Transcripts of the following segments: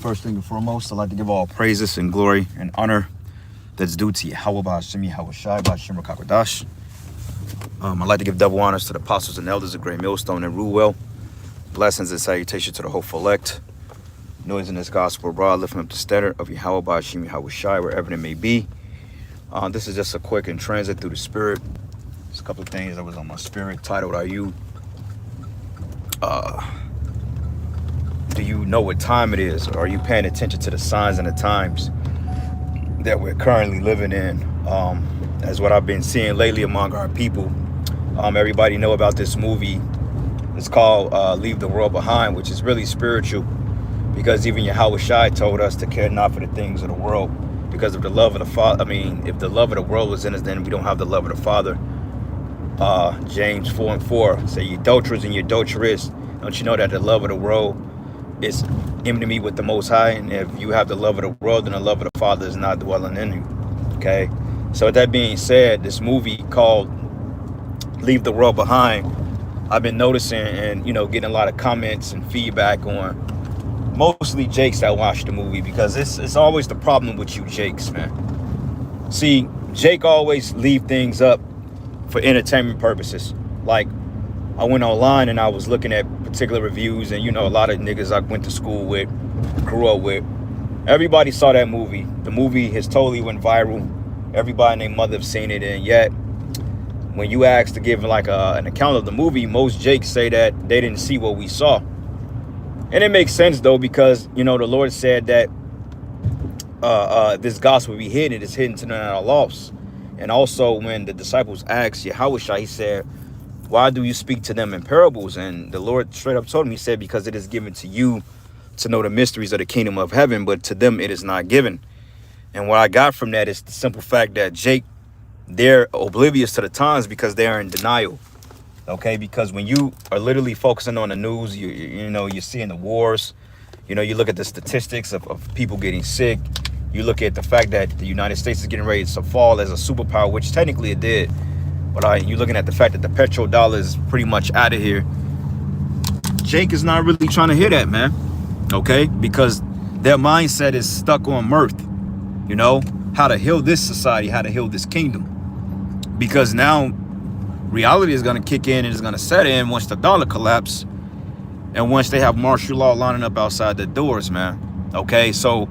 First thing and foremost, I'd like to give all praises and glory and honor that's due to Yahweh Ba'Hashem Yahweh Shai Ba'Hashem Rakakwadash. I'd like to give double honors to the apostles and elders of Great Millstone and Rule. Blessings and salutation to the hopeful elect. Noise in this gospel abroad, lifting up the standard of Yahweh Ba'Hashem Yahweh Shai, wherever it may be. This is just a quick in transit through the spirit. There's a couple of things that was on my spirit. Titled, do you know what time it is? Or are you paying attention to the signs and the times that we're currently living in? As what I've been seeing lately among our people. Everybody know about this movie. It's called Leave the World Behind, which is really spiritual, because even Yahweh Shai told us to care not for the things of the world, because of the love of the Father. I mean, if the love of the world was in us, then we don't have the love of the Father. James 4:4 say, "You adulterers and you adulteress, don't you know that the love of the world is enmity with the Most High? And if you have the love of the world, then the love of the Father is not dwelling in you." Okay, so with that being said, this movie called Leave the World Behind, I've been noticing and getting a lot of comments and feedback on mostly Jakes that watch the movie, because it's always the problem with you Jakes, man. See, Jake always leave things up for entertainment purposes. Like, I went online and I was looking at particular reviews, and a lot of niggas I went to school with, grew up with, everybody saw that movie. The movie has totally went viral. Everybody and their mother have seen it, and yet when you ask to give like an account of the movie, most Jakes say that they didn't see what we saw. And it makes sense though, because the Lord said that this gospel will be hidden. It is hidden to none that are lost. And also when the disciples asked Yahweh Shai, he said, "Why do you speak to them in parables?" And the Lord straight up told him, he said, "Because it is given to you to know the mysteries of the kingdom of heaven, but to them it is not given." And what I got from that is the simple fact that Jake, they're oblivious to the times because they are in denial. Okay, because when you are literally focusing on the news, you're seeing the wars, you look at the statistics of people getting sick. You look at the fact that the United States is getting ready to fall as a superpower, which technically it did. But you're looking at the fact that the petrodollar is pretty much out of here. Jake is not really trying to hear that, man. Okay, because their mindset is stuck on mirth. How to heal this society, how to heal this kingdom. Because now reality is going to kick in and it's going to set in once the dollar collapse, and once they have martial law lining up outside the doors, man. Okay, so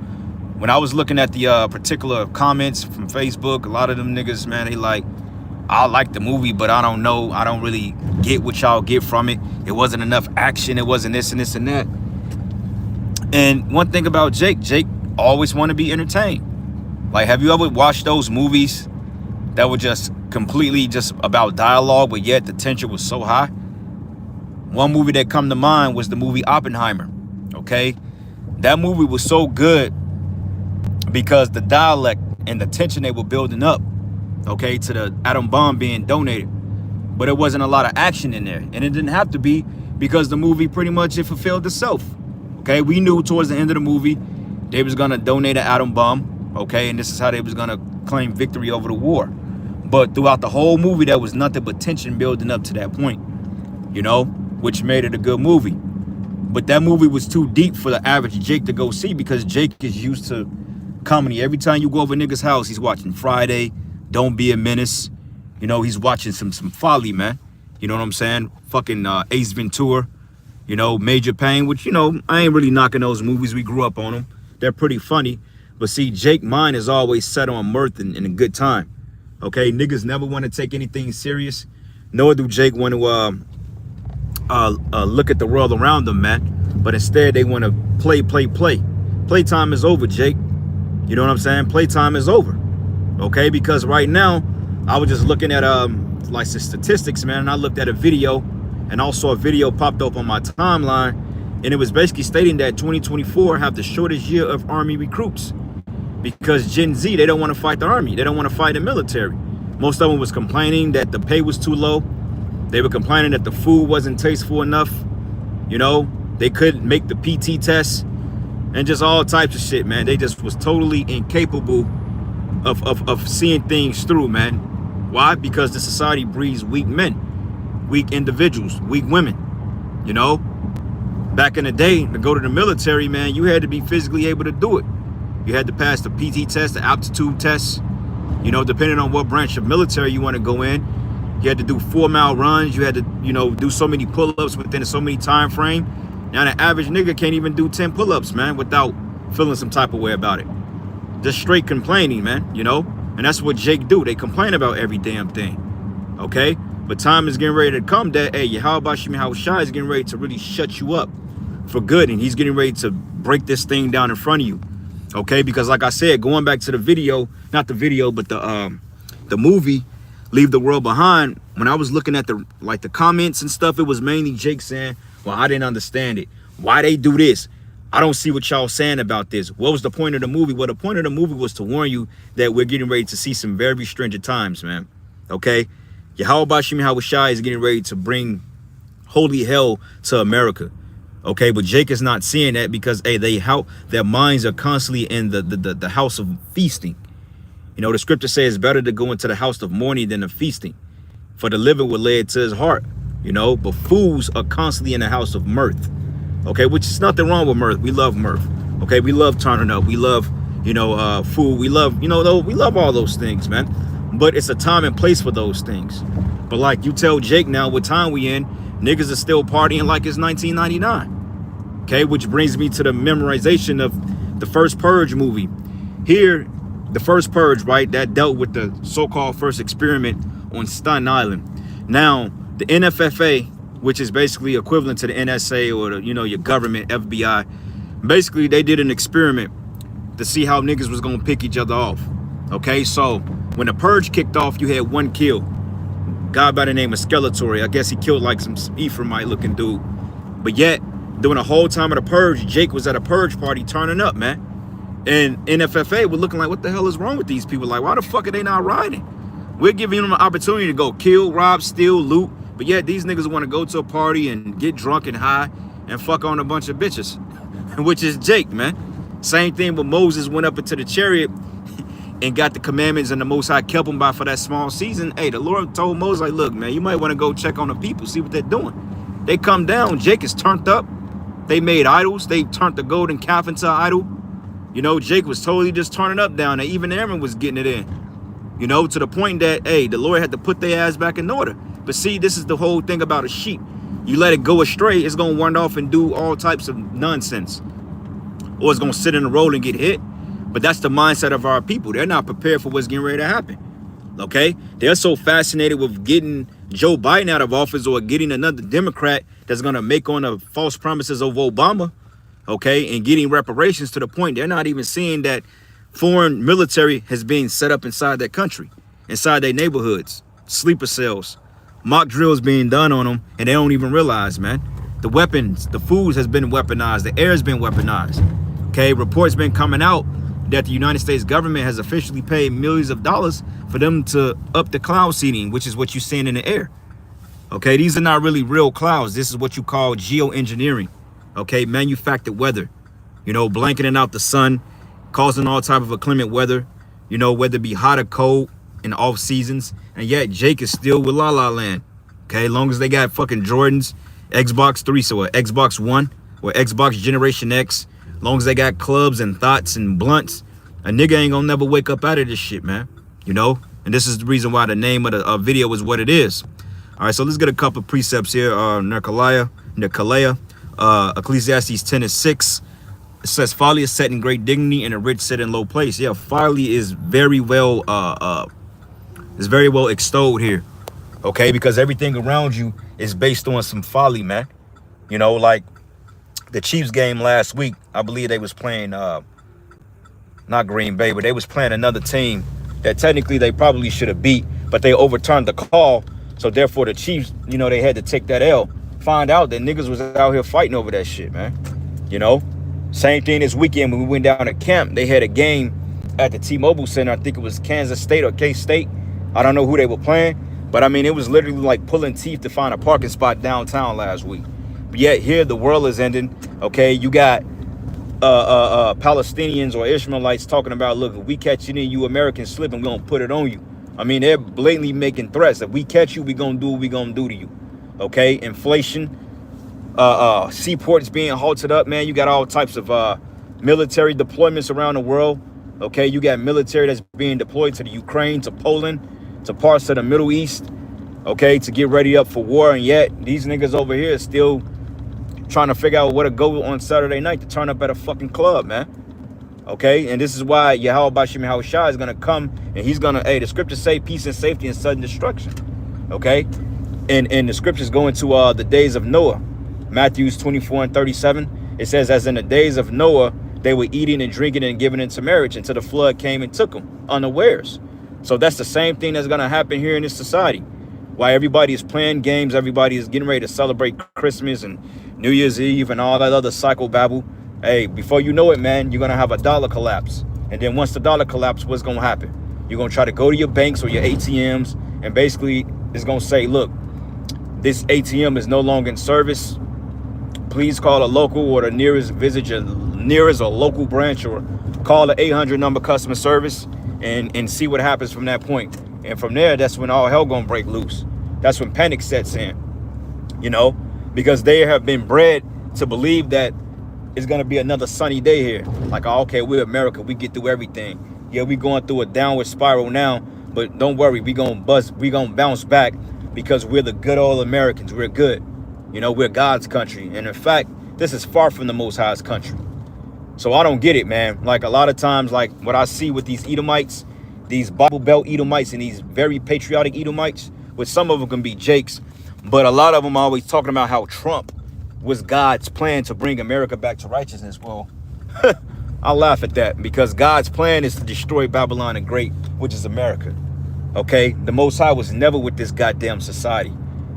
when I was looking at the particular comments from Facebook, a lot of them niggas, man, they like, "I like the movie, but I don't know. I don't really get what y'all get from it. It wasn't enough action. It wasn't this and this and that." And one thing about Jake always want to be entertained. Like, have you ever watched those movies that were just completely just about dialogue, but yet the tension was so high? One movie that come to mind was the movie Oppenheimer. Okay, that movie was so good because the dialect and the tension they were building up, okay, to the atom bomb being donated, but it wasn't a lot of action in there, and it didn't have to be, because the movie pretty much, it fulfilled itself. Okay, we knew towards the end of the movie they was gonna donate an atom bomb, okay, and this is how they was gonna claim victory over the war. But throughout the whole movie, there was nothing but tension building up to that point, which made it a good movie. But that movie was too deep for the average Jake to go see, because Jake is used to comedy. Every time you go over a nigga's house, he's watching Friday, Don't Be a Menace. He's watching some folly, man. You know what I'm saying? Fucking Ace Ventura, Major Payne, which, I ain't really knocking those movies. We grew up on them. They're pretty funny. But see, Jake mind is always set on mirth and a good time. Okay, niggas never want to take anything serious, nor do Jake want to look at the world around them, man. But instead, they want to play. Playtime is over, Jake. You know what I'm saying? Playtime is over. Okay, because right now, I was just looking at like the statistics, man, and I looked at a video, and also a video popped up on my timeline, and it was basically stating that 2024 have the shortest year of Army recruits. Because Gen Z, they don't want to fight the Army. They don't want to fight the military. Most of them was complaining that the pay was too low. They were complaining that the food wasn't tasteful enough. They couldn't make the PT test, and just all types of shit, man. They just was totally incapable of seeing things through, man. Why? Because the society breeds weak men, weak individuals, weak women. Back in the day, to go to the military, man, you had to be physically able to do it. You had to pass the PT test, the aptitude test. You know, depending on what branch of military you want to go in. You had to do 4-mile runs. You had to, you know, do so many pull-ups within so many time frame. Now the average nigga can't even do 10 pull-ups, man, without feeling some type of way about it. Just straight complaining, man, you know? And that's what Jake do. They complain about every damn thing, okay? But time is getting ready to come that, hey, Yahweh Shai is getting ready to really shut you up for good. And he's getting ready to break this thing down in front of you, okay? Because like I said, going back to the video, not the video, but the movie, Leave the World Behind, when I was looking at the comments and stuff, it was mainly Jake saying, well, I didn't understand it. Why they do this? I don't see what y'all saying about this. What was the point of the movie? Well, the point of the movie was to warn you that we're getting ready to see some very stringent times, man. Okay? Yahweh Shai is getting ready to bring holy hell to America. Okay, but Jake is not seeing that because, hey, their minds are constantly in the house of feasting. You know, the scripture says it's better to go into the house of mourning than the feasting, for the living will lay it to his heart, you know, but fools are constantly in the house of mirth. Okay, which is nothing wrong with mirth. We love mirth. Okay, we love turning up. We love, you know, food. We love, you know, we love all those things, man. But it's a time and place for those things. But like you tell Jake now, what time we in, niggas are still partying like it's 1999. Okay, which brings me to the memorization of the first Purge movie. Here, the first Purge, right, that dealt with the so-called first experiment on Staten Island. Now, the NFFA, which is basically equivalent to the NSA or the, you know, your government, FBI, basically they did an experiment to see how niggas was gonna pick each other off. Okay, so when the Purge kicked off, you had one kill. Guy by the name of Skeletor. I guess he killed like some Ephraimite looking dude. But yet, during the whole time of the Purge, Jake was at a Purge party turning up, man. And NFFA were looking like, what the hell is wrong with these people? Like, why the fuck are they not riding? We're giving them an opportunity to go kill, rob, steal, loot. But yet these niggas want to go to a party and get drunk and high and fuck on a bunch of bitches, which is Jake, man. Same thing when Moses went up into the chariot and got the commandments and the Most High kept him by for that small season. Hey, the Lord told Moses, like, look, man, you might want to go check on the people, see what they're doing. They come down, Jake is turned up. They made idols. They turned the golden calf into an idol. You know, Jake was totally just turning up down there. Even Aaron was getting it in. You know, to the point that, hey, the Lord had to put their ass back in order. But see, this is the whole thing about a sheep. You let it go astray, it's going to run off and do all types of nonsense. Or it's going to sit in the road and get hit. But that's the mindset of our people. They're not prepared for what's getting ready to happen. Okay? They're so fascinated with getting Joe Biden out of office or getting another Democrat that's going to make on the false promises of Obama. Okay? And getting reparations to the point they're not even seeing that foreign military has been set up inside their country, inside their neighborhoods, sleeper cells, mock drills being done on them, and they don't even realize, man. The weapons, the foods has been weaponized, the air has been weaponized. Okay, reports been coming out that the United States government has officially paid millions of dollars for them to up the cloud seeding, which is what you're seeing in the air. Okay, these are not really real clouds. This is what you call geoengineering. Okay, manufactured weather. You know, blanketing out the sun, causing all type of inclement weather, you know, whether it be hot or cold in off seasons. And yet Jake is still with La La Land. Okay, long as they got fucking Jordans, Xbox 3, so Xbox One or Xbox Generation X, long as they got clubs and thoughts and blunts, a nigga ain't gonna never wake up out of this shit, man. You know, and this is the reason why the name of the video is what it is. All right, so let's get a couple of precepts here. Nicolaiah, Ecclesiastes 10:6. It says, folly is set in great dignity and a rich set in low place. Yeah, folly is very well extolled here. Okay, because everything around you is based on some folly, man. You know, like the Chiefs game last week, I believe they was playing not Green Bay, but they was playing another team that technically they probably should have beat, but they overturned the call. So therefore the Chiefs, you know, they had to take that L. Find out that niggas was out here fighting over that shit, man. You know? Same thing this weekend when we went down to camp. They had a game at the T-Mobile Center. I think it was Kansas State or K-State. I don't know who they were playing. But, I mean, it was literally like pulling teeth to find a parking spot downtown last week. But yet here the world is ending. Okay, you got Palestinians or Ishmaelites talking about, look, if we catch any of you Americans slipping, we're going to put it on you. I mean, they're blatantly making threats. If we catch you, we're going to do what we're going to do to you. Okay, inflation. seaports being halted up, man. You got all types of military deployments around the world. Okay, you got military that's being deployed to the Ukraine, to Poland, to parts of the Middle East. Okay, to get ready up for war, and yet these niggas over here are still trying to figure out where to go on Saturday night to turn up at a fucking club, man. Okay, and this is why Yahweh Bashim Yahushua is gonna come, and he's gonna, hey, the scriptures say peace and safety and sudden destruction. Okay, and the scriptures go into the days of Noah, Matthews 24:37. It says, as in the days of Noah, they were eating and drinking and giving into marriage until the flood came and took them unawares. So that's the same thing that's gonna happen here in this society. While everybody is playing games, everybody is getting ready to celebrate Christmas and New Year's Eve and all that other psychobabble. Hey, before you know it, man, you're gonna have a dollar collapse. And then once the dollar collapse, what's gonna happen? You're gonna try to go to your banks or your ATMs, and basically it's gonna say, look, this ATM is no longer in service. Please call a local or the nearest, visit your nearest or local branch, or call the 800 number customer service and see what happens from that point. And from there, that's when all hell gonna break loose. That's when panic sets in, you know, because they have been bred to believe that it's gonna be another sunny day here. Like, oh, okay, we're America, we get through everything. Yeah, we going through a downward spiral now, but don't worry, we gonna bounce back because we're the good old Americans. We're good, you know, we're God's country. And in fact, this is far from the Most High's country. So I don't get it, man. Like, a lot of times, like what I see with these Edomites, these Bible Belt Edomites and these very patriotic Edomites, which some of them can be Jakes, but a lot of them are always talking about how Trump was God's plan to bring America back to righteousness. Well, I laugh at that, because God's plan is to destroy Babylon the Great, which is America. Okay, the Most High was never with this goddamn society,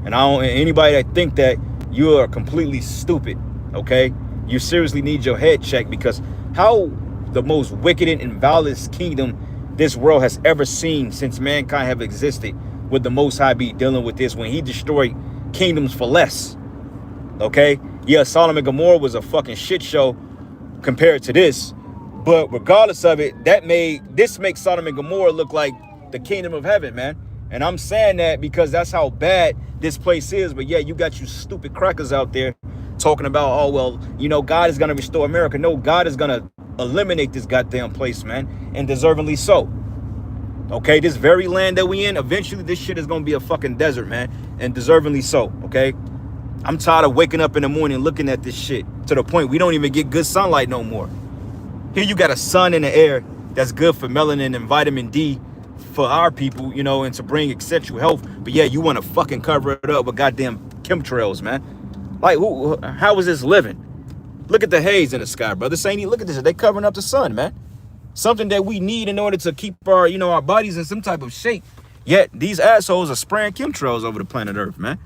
and I don't. Anybody that think that, you are completely stupid. Okay, you seriously need your head checked, because how the most wicked and vilest kingdom this world has ever seen since mankind have existed would the Most High be dealing with this when he destroyed kingdoms for less? Okay, yeah, Sodom and Gomorrah was a fucking shit show compared to this, but regardless of it, this makes Sodom and Gomorrah look like the kingdom of heaven, man. And I'm saying that because that's how bad this place is. But yeah, you got you stupid crackers out there talking about, oh well, you know, God is gonna restore America. No, God is gonna eliminate this goddamn place, man, and deservingly so. Okay, this very land that we in, eventually this shit is gonna be a fucking desert, man, and deservingly so. Okay, I'm tired of waking up in the morning looking at this shit to the point we don't even get good sunlight no more. Here you got a sun in the air that's good for melanin and vitamin D for our people, you know, and to bring essential health. But yeah, you want to fucking cover it up with goddamn chemtrails, man. Like, how is this living? Look at the haze in the sky, brother. Look at this. They covering up the sun, man. Something that we need in order to keep our, you know, our bodies in some type of shape. Yet these assholes are spraying chemtrails over the planet Earth, man.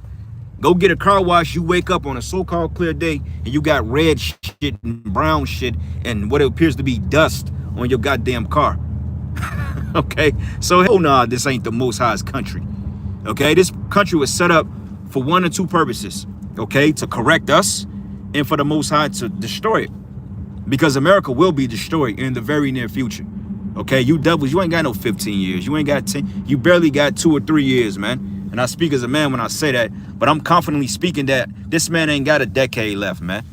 Go get a car wash. You wake up on a so-called clear day and you got red shit and brown shit and what appears to be dust on your goddamn car. Okay, so hell nah, this ain't the Most High's country. Okay, this country was set up for one or two purposes. Okay, to correct us and for the Most High to destroy it, because America will be destroyed in the very near future. Okay, you devils, you ain't got no 15 years. You ain't got 10. You barely got 2 or 3 years, man. And I speak as a man when I say that, but I'm confidently speaking that this man ain't got a decade left, man.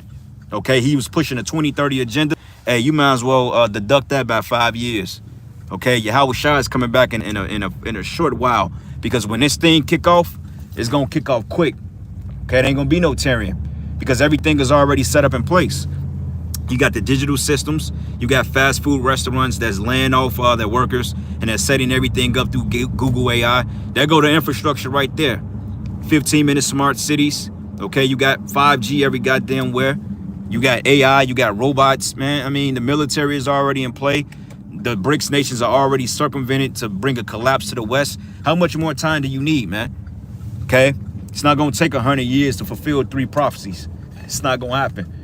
Okay, he was pushing a 2030 agenda. Hey, you might as well deduct that by 5 years. Okay, Yahweh Shai is coming back in a short while, because when this thing kick off, it's gonna kick off quick. Okay, it ain't gonna be no tarrying, because everything is already set up in place. You got the digital systems. You got fast food restaurants that's laying off their workers and they're setting everything up through Google AI. There go the infrastructure right there. 15-minute smart cities. Okay, you got 5G every goddamn where. You got AI. You got robots, man. I mean, the military is already in play. The BRICS nations are already circumvented to bring a collapse to the West. How much more time do you need, man? Okay, it's not gonna take 100 years to fulfill 3 prophecies. It's not gonna happen.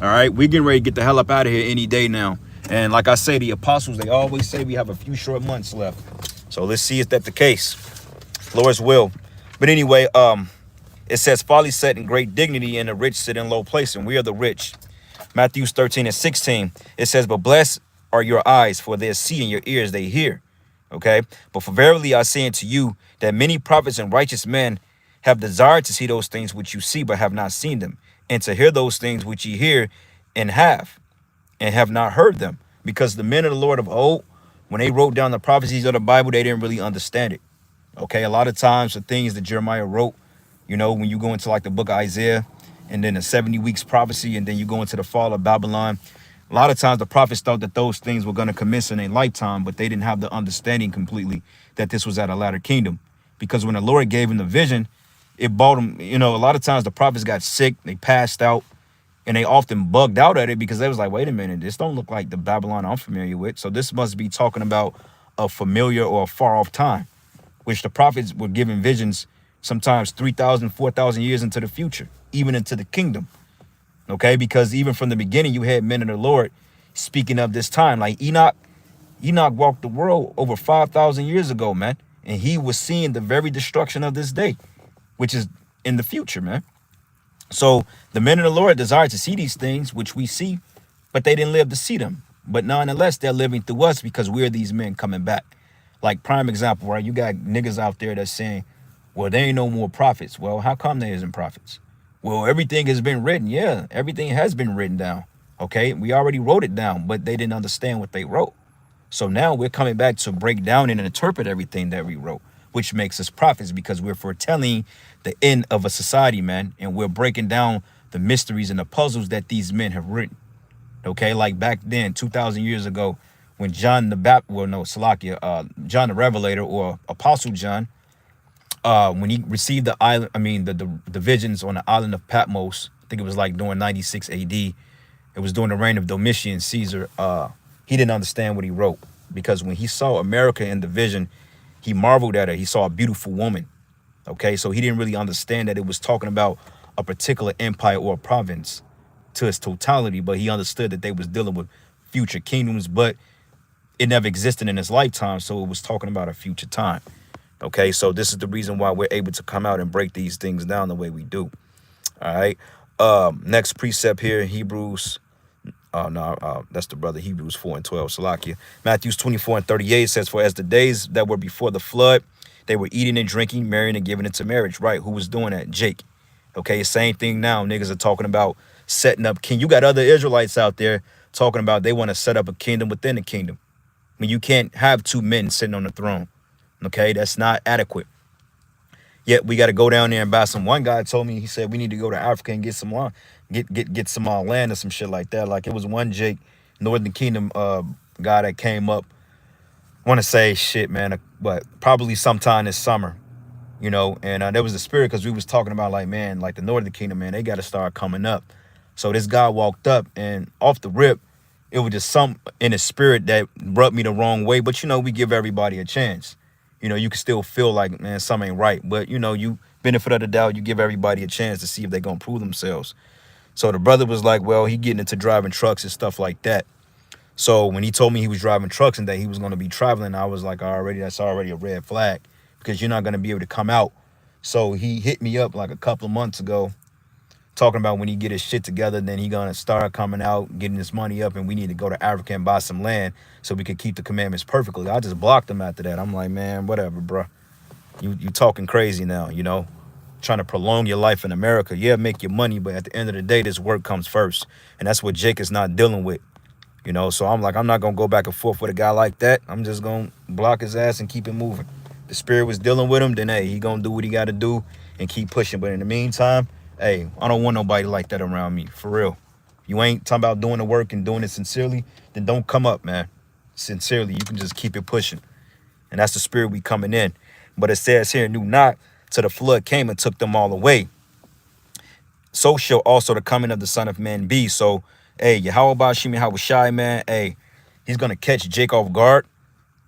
All right, we're getting ready to get the hell up out of here any day now. And like I say, the apostles, they always say we have a few short months left. So let's see if that's the case. Lord's will. But anyway, it says, folly set in great dignity and the rich sit in low place, and we are the rich. Matthew 13:16, it says, but blessed are your eyes, for they see, and your ears they hear. Okay, but for verily I say unto you that many prophets and righteous men have desired to see those things which you see, but have not seen them, and to hear those things which ye hear and have not heard them. Because the men of the Lord of old, when they wrote down the prophecies of the Bible, they didn't really understand it. Okay, a lot of times the things that Jeremiah wrote, you know, when you go into like the book of Isaiah and then the 70 weeks prophecy, and then you go into the fall of Babylon, a lot of times the prophets thought that those things were going to commence in a lifetime, but they didn't have the understanding completely that this was at a latter kingdom. Because when the Lord gave him the vision, it brought him, you know, a lot of times the prophets got sick, they passed out, and they often bugged out at it because they was like, wait a minute, this don't look like the Babylon I'm familiar with. So this must be talking about a familiar or a far off time, which the prophets were given visions sometimes 3,000, 4,000 years into the future, even into the kingdom. Okay, because even from the beginning, you had men of the Lord speaking of this time. Like Enoch walked the world over 5,000 years ago, man. And he was seeing the very destruction of this day, which is in the future, man. So the men of the Lord desired to see these things, which we see, but they didn't live to see them. But nonetheless, they're living through us because we're these men coming back. Like prime example, right? You got niggas out there that's saying, well, there ain't no more prophets. Well, how come there isn't prophets? Well, everything has been written. Yeah, everything has been written down. Okay, we already wrote it down, but they didn't understand what they wrote. So now we're coming back to break down and interpret everything that we wrote, which makes us prophets because we're foretelling the end of a society, man. And we're breaking down the mysteries and the puzzles that these men have written. Okay, like back then, 2,000 years ago, when John the John the Revelator, or Apostle John, when he received the island, the visions on the island of Patmos, I think it was like during 96 AD. It was during the reign of Domitian Caesar. He didn't understand what he wrote because when he saw America in the vision, he marveled at her. He saw a beautiful woman. Okay, so he didn't really understand that it was talking about a particular empire or a province to its totality, but he understood that they was dealing with future kingdoms, but it never existed in his lifetime, so it was talking about a future time. Okay, so this is the reason why we're able to come out and break these things down the way we do. All right. Next precept here, Hebrews. That's the brother, Hebrews 4 and 12. Salakia. Matthews 24 and 38 says, for as the days that were before the flood, they were eating and drinking, marrying and giving into marriage. Right. Who was doing that? Jake. Okay. Same thing now. Niggas are talking about setting up king. You got other Israelites out there talking about they want to set up a kingdom within a kingdom. I mean, you can't have two men sitting on the throne. Okay, that's not adequate. Yet we got to go down there and buy some. One guy told me, he said we need to go to Africa and get some land, get some land or some shit like that. Like it was one Jake, Northern Kingdom guy that came up. I want to say shit, man, but probably sometime this summer, you know. And there was a spirit because we was talking about like, man, like the Northern Kingdom, man, they got to start coming up. So this guy walked up and off the rip, it was just some in his spirit that rubbed me the wrong way. But you know, we give everybody a chance. You know, you can still feel like, man, something ain't right. But, you know, you benefit of the doubt, you give everybody a chance to see if they're going to prove themselves. So the brother was like, well, he getting into driving trucks and stuff like that. So when he told me he was driving trucks and that he was going to be traveling, I was like, that's already a red flag because you're not going to be able to come out. So he hit me up like a couple of months ago talking about when he get his shit together, then he going to start coming out, getting his money up, and we need to go to Africa and buy some land so we could keep the commandments perfectly. I just blocked him after that. I'm like, man, whatever, bro. You talking crazy now, you know, trying to prolong your life in America. Yeah, make your money, but at the end of the day, this work comes first. And that's what Jake is not dealing with, you know. So I'm like, I'm not going to go back and forth with a guy like that. I'm just going to block his ass and keep it moving. The spirit was dealing with him, then, hey, he going to do what he got to do and keep pushing. But in the meantime, hey, I don't want nobody like that around me, for real. You ain't talking about doing the work and doing it sincerely, then don't come up, man. Sincerely, you can just keep it pushing. And that's the spirit we coming in. But it says here, knew not till the flood came and took them all away. So shall also the coming of the Son of Man be. So, hey, Yahweh Shimi Hawashai, man, hey, he's going to catch Jake off guard.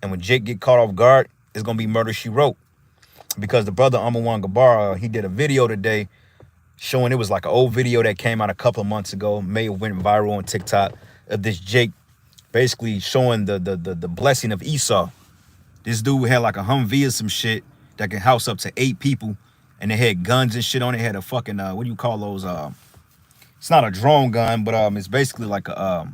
And when Jake get caught off guard, it's going to be murder she wrote. Because the brother Amawan Gabar, he did a video today showing, it was like an old video that came out a couple of months ago, may have went viral on TikTok, of this Jake basically showing the blessing of Esau. This dude had like a Humvee or some shit that can house up to 8 people, and they had guns and shit on it. Had a fucking what do you call those? It's not a drone gun, but it's basically like a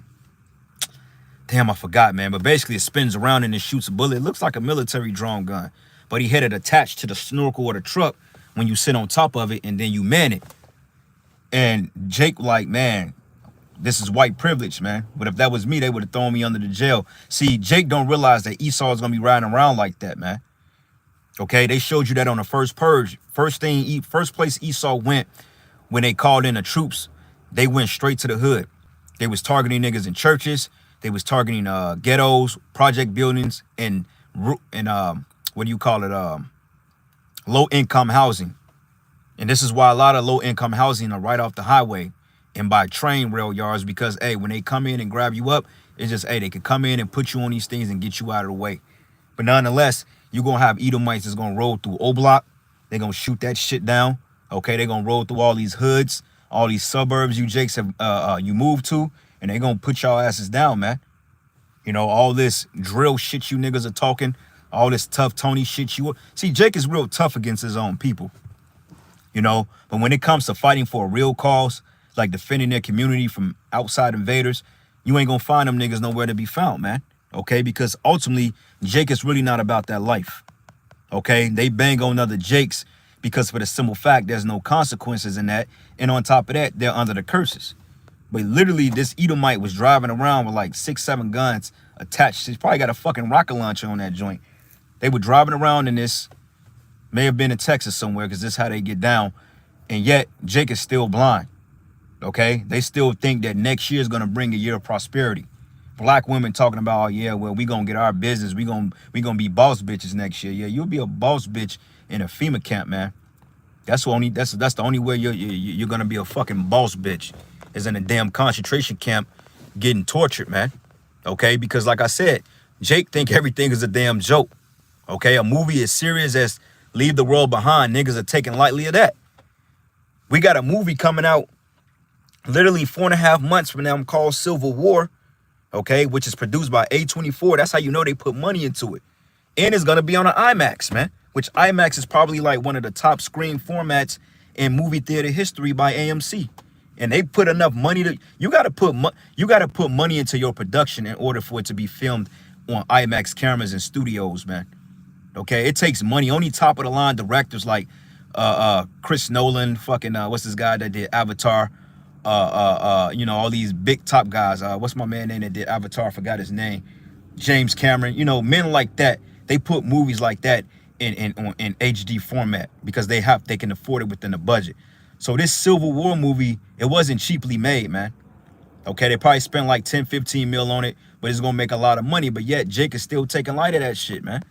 damn, I forgot, man. But basically, it spins around and it shoots a bullet. It looks like a military drone gun, but he had it attached to the snorkel or the truck when you sit on top of it and then you man it. And Jake like, man, this is white privilege, man. But if that was me, they would have thrown me under the jail. See, Jake don't realize that Esau is gonna be riding around like that, man. Okay, they showed you that on the first purge. First place Esau went when they called in the troops, they went straight to the hood. They was targeting niggas in churches. They was targeting ghettos, project buildings, and what do you call it? Low income housing. And this is why a lot of low income housing are right off the highway and by train rail yards, because hey, when they come in and grab you up, it's just hey, they can come in and put you on these things and get you out of the way. But nonetheless, you're gonna have Edomites that's gonna roll through Oblak. They're gonna shoot that shit down. Okay, they're gonna roll through all these hoods, all these suburbs you Jakes have you moved to, and they're gonna put y'all asses down, man. You know, all this drill shit you niggas are talking, all this tough Tony shit you see, Jake is real tough against his own people. You know, but when it comes to fighting for a real cause, like defending their community from outside invaders, you ain't gonna find them niggas nowhere to be found, man. Okay, because ultimately, Jake is really not about that life. Okay, they bang on other Jakes because for the simple fact there's no consequences in that, and on top of that, they're under the curses. But literally, this Edomite was driving around with like 6-7 guns attached. He's probably got a fucking rocket launcher on that joint. They were driving around in this. May have been in Texas somewhere, because this is how they get down. And yet, Jake is still blind. Okay? They still think that next year is going to bring a year of prosperity. Black women talking about, oh, yeah, well, we going to get our business. We gonna be boss bitches next year. Yeah, you'll be a boss bitch in a FEMA camp, man. That's the only way you're going to be a fucking boss bitch, is in a damn concentration camp getting tortured, man. Okay? Because like I said, Jake think everything is a damn joke. Okay? A movie as serious as Leave the World Behind, niggas are taking lightly of that. We got a movie coming out literally 4.5 months from now called Civil War, okay, which is produced by A24. That's how you know they put money into it. And it's going to be on an IMAX, man, which IMAX is probably like one of the top screen formats in movie theater history by AMC. And they put enough money to, you got to put money into your production in order for it to be filmed on IMAX cameras and studios, man. Okay, it takes money. Only top of the line directors like Chris Nolan, fucking what's this guy that did Avatar? You know, all these big top guys. What's my man name that did Avatar? I forgot his name. James Cameron. You know, men like that. They put movies like that in HD format because they can afford it within the budget. So this Civil War movie, it wasn't cheaply made, man. Okay, they probably spent like 10-15 mil on it, but it's gonna make a lot of money. But yet Jake is still taking light of that shit, man.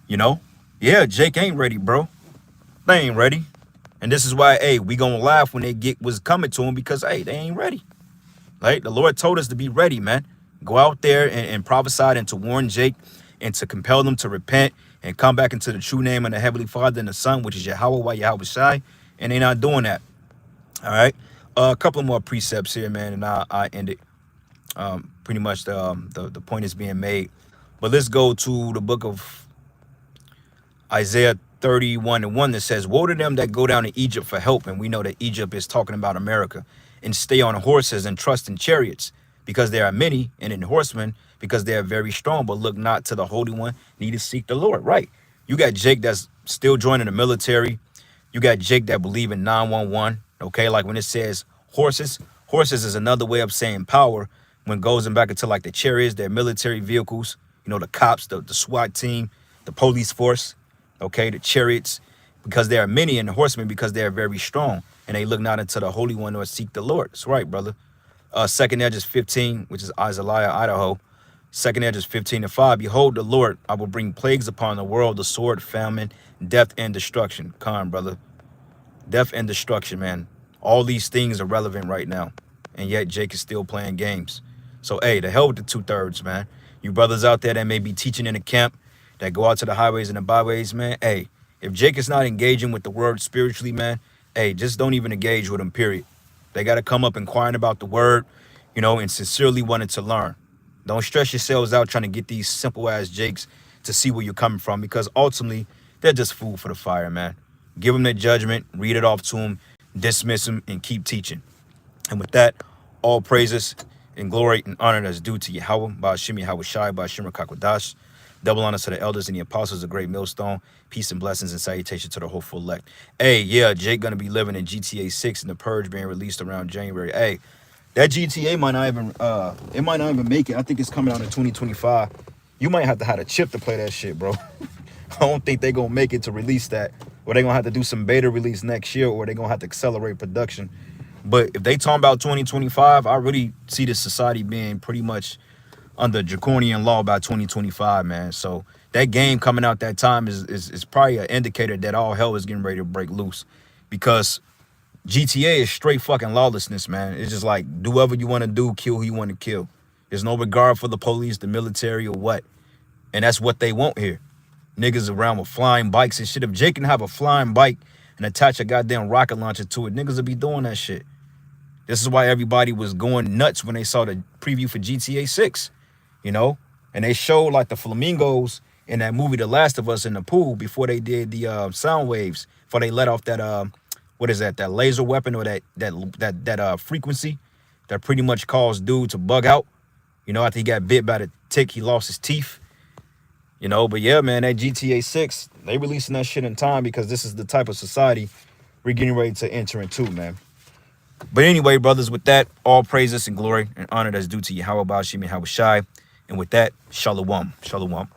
You know? Yeah, Jake ain't ready, bro. They ain't ready. And this is why, hey, we gonna laugh when they get what's coming to them, because, hey, they ain't ready. Right? The Lord told us to be ready, man. Go out there and prophesy and to warn Jake and to compel them to repent and come back into the true name of the Heavenly Father and the Son, which is Yahweh Yahweh Shai. And they not doing that. All right? A couple more precepts here, man, and I end it. Pretty much the point is being made. But let's go to the book of Isaiah 31:1 that says, woe to them that go down to Egypt for help. And we know that Egypt is talking about America. And stay on horses and trust in chariots, because there are many, and in horsemen, because they are very strong, but look not to the Holy One, neither seek the Lord. Right. You got Jake that's still joining the military. You got Jake that believe in 911. Okay, like when it says horses is another way of saying power, when it goes back into like the chariots, their military vehicles, you know, the cops, the SWAT team, the police force. Okay, the chariots, because there are many, and the horsemen, because they are very strong, and they look not into the Holy One nor seek the Lord. That's right, brother. Second Edges 15, which is Azaliah, Idaho. Second Edges 15:5. Behold, the Lord, I will bring plagues upon the world, the sword, famine, death, and destruction. Come on, brother. Death and destruction, man. All these things are relevant right now, and yet Jake is still playing games. So, hey, the hell with the 2/3, man. You brothers out there that may be teaching in the camp, that go out to the highways and the byways, man, hey, if Jake is not engaging with the word spiritually, man, hey, just don't even engage with him, period. They got to come up inquiring about the word, you know, and sincerely wanting to learn. Don't stress yourselves out trying to get these simple-ass Jakes to see where you're coming from, because ultimately, they're just food for the fire, man. Give them their judgment, read it off to them, dismiss them, and keep teaching. And with that, all praises and glory and honor that's due to Yahweh, Ba'ashim Yahweh Shai, Ba'ashim Rakakwadash. Double honor to the elders and the apostles of Great Millstone. Peace and blessings and salutation to the hopeful elect. Hey, yeah, Jake gonna be living in GTA 6 and the Purge being released around January. Hey, that GTA might not even it might not even make it. I think it's coming out in 2025. You might have to have a chip to play that shit, bro. I don't think they gonna make it to release that, or they gonna have to do some beta release next year, or they gonna have to accelerate production. But if they talking about 2025, I really see the society being pretty much under draconian law by 2025, man. So that game coming out that time is probably an indicator that all hell is getting ready to break loose, because GTA is straight fucking lawlessness, man. It's just like, do whatever you want to do, kill who you want to kill. There's no regard for the police, the military, or what. And that's what they want here. Niggas around with flying bikes and shit. If Jake can have a flying bike and attach a goddamn rocket launcher to it, niggas would be doing that shit. This is why everybody was going nuts when they saw the preview for GTA 6, you know? And they showed like the flamingos in that movie The Last of Us in the pool before they did the sound waves, before they let off that what is that laser weapon, or that frequency that pretty much caused dude to bug out. You know, after he got bit by the tick, he lost his teeth. You know, but yeah, man, that GTA 6, they releasing that shit in time because this is the type of society we're getting ready to enter into, man. But anyway, brothers, with that, all praises and glory and honor that's due to Yahweh Ba'ashim Yahweh Shai. And with that, shalom. Shalom.